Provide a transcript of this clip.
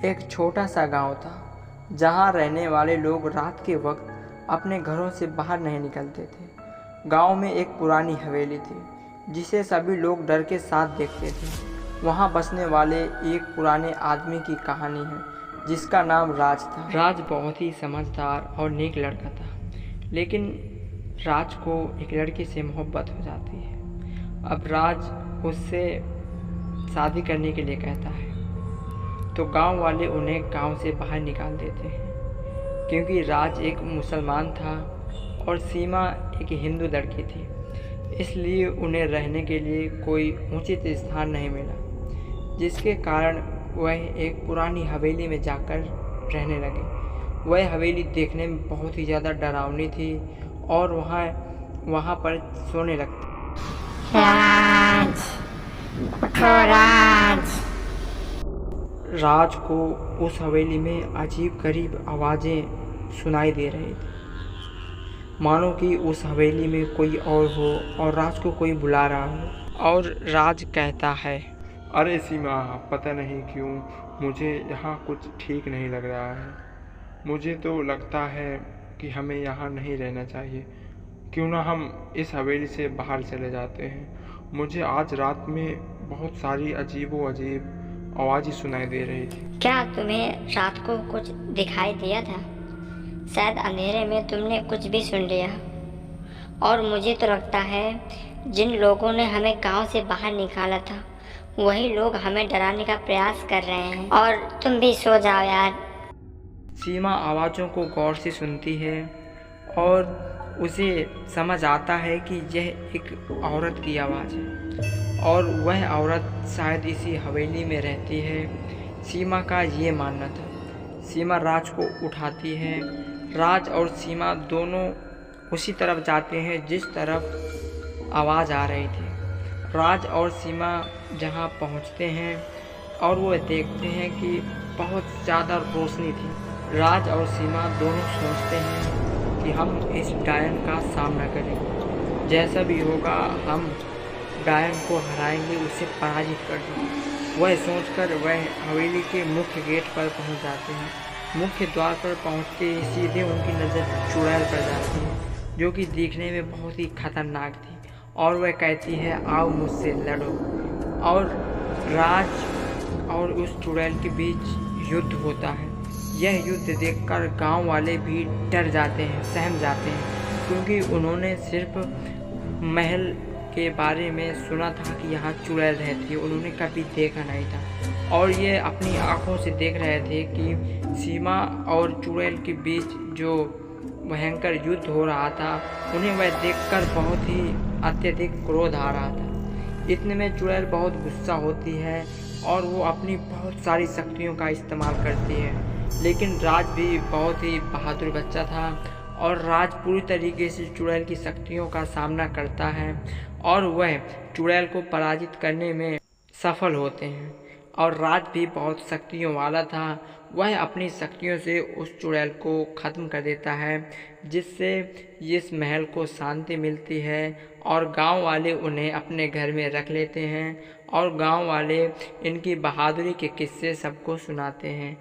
एक छोटा सा गांव था जहां रहने वाले लोग रात के वक्त अपने घरों से बाहर नहीं निकलते थे। गांव में एक पुरानी हवेली थी जिसे सभी लोग डर के साथ देखते थे। वहां बसने वाले एक पुराने आदमी की कहानी है जिसका नाम राज था। राज बहुत ही समझदार और नेक लड़का था, लेकिन राज को एक लड़की से मोहब्बत हो जाती है। अब राज उससे शादी करने के लिए कहता है तो गांव वाले उन्हें गांव से बाहर निकाल देते हैं, क्योंकि राज एक मुसलमान था और सीमा एक हिंदू लड़की थी। इसलिए उन्हें रहने के लिए कोई उचित स्थान नहीं मिला, जिसके कारण वह एक पुरानी हवेली में जाकर रहने लगे। वह हवेली देखने में बहुत ही ज़्यादा डरावनी थी और वहाँ पर सोने लगते। राज को उस हवेली में अजीब गरीब आवाज़ें सुनाई दे रही थी, मानो कि उस हवेली में कोई और हो और राज को कोई बुला रहा हो। और राज कहता है, अरे सीमा, पता नहीं क्यों मुझे यहाँ कुछ ठीक नहीं लग रहा है। मुझे तो लगता है कि हमें यहाँ नहीं रहना चाहिए। क्यों ना हम इस हवेली से बाहर चले जाते हैं। मुझे आज रात में बहुत सारी अजीब आवाज़ें सुनाई दे रही थी। क्या तुम्हें रात को कुछ दिखाई दिया था? शायद अंधेरे में तुमने कुछ भी सुन लिया। और मुझे तो लगता है जिन लोगों ने हमें गांव से बाहर निकाला था वही लोग हमें डराने का प्रयास कर रहे हैं। और तुम भी सो जाओ यार। सीमा आवाज़ों को गौर से सुनती है और उसे समझ आता है कि यह एक औरत की आवाज़ है और वह औरत शायद इसी हवेली में रहती है। सीमा का ये मानना था। सीमा राज को उठाती है। राज और सीमा दोनों उसी तरफ जाते हैं जिस तरफ आवाज़ आ रही थी। राज और सीमा जहाँ पहुँचते हैं और वो देखते हैं कि बहुत ज़्यादा रोशनी थी। राज और सीमा दोनों सोचते हैं कि हम इस डायन का सामना करेंगे, जैसा भी होगा हम डायन को हराएंगे, उसे पराजित कर देंगे। वह सोचकर वह हवेली के मुख्य गेट पर पहुंच जाते हैं। मुख्य द्वार पर पहुंचते ही सीधे उनकी नज़र चुड़ैल पर जाती है, जो कि दिखने में बहुत ही खतरनाक थी। और वह कहती है, आओ मुझसे लड़ो। और राज और उस चुड़ैल के बीच युद्ध होता है। यह युद्ध देखकर गांव वाले भी डर जाते हैं, सहम जाते हैं, क्योंकि उन्होंने सिर्फ महल के बारे में सुना था कि यहाँ चुड़ैल रहती है, उन्होंने कभी देखा नहीं था। और ये अपनी आँखों से देख रहे थे कि सीमा और चुड़ैल के बीच जो भयंकर युद्ध हो रहा था, उन्हें वह देखकर बहुत ही अत्यधिक क्रोध आ रहा था। इतने में चुड़ैल बहुत गुस्सा होती है और वो अपनी बहुत सारी शक्तियों का इस्तेमाल करती है। लेकिन राज भी बहुत ही बहादुर बच्चा था और राज पूरी तरीके से चुड़ैल की शक्तियों का सामना करता है और वह चुड़ैल को पराजित करने में सफल होते हैं। और राज भी बहुत शक्तियों वाला था। वह अपनी शक्तियों से उस चुड़ैल को ख़त्म कर देता है, जिससे इस महल को शांति मिलती है और गांव वाले उन्हें अपने घर में रख लेते हैं और गांव वाले इनकी बहादुरी के किस्से सबको सुनाते हैं।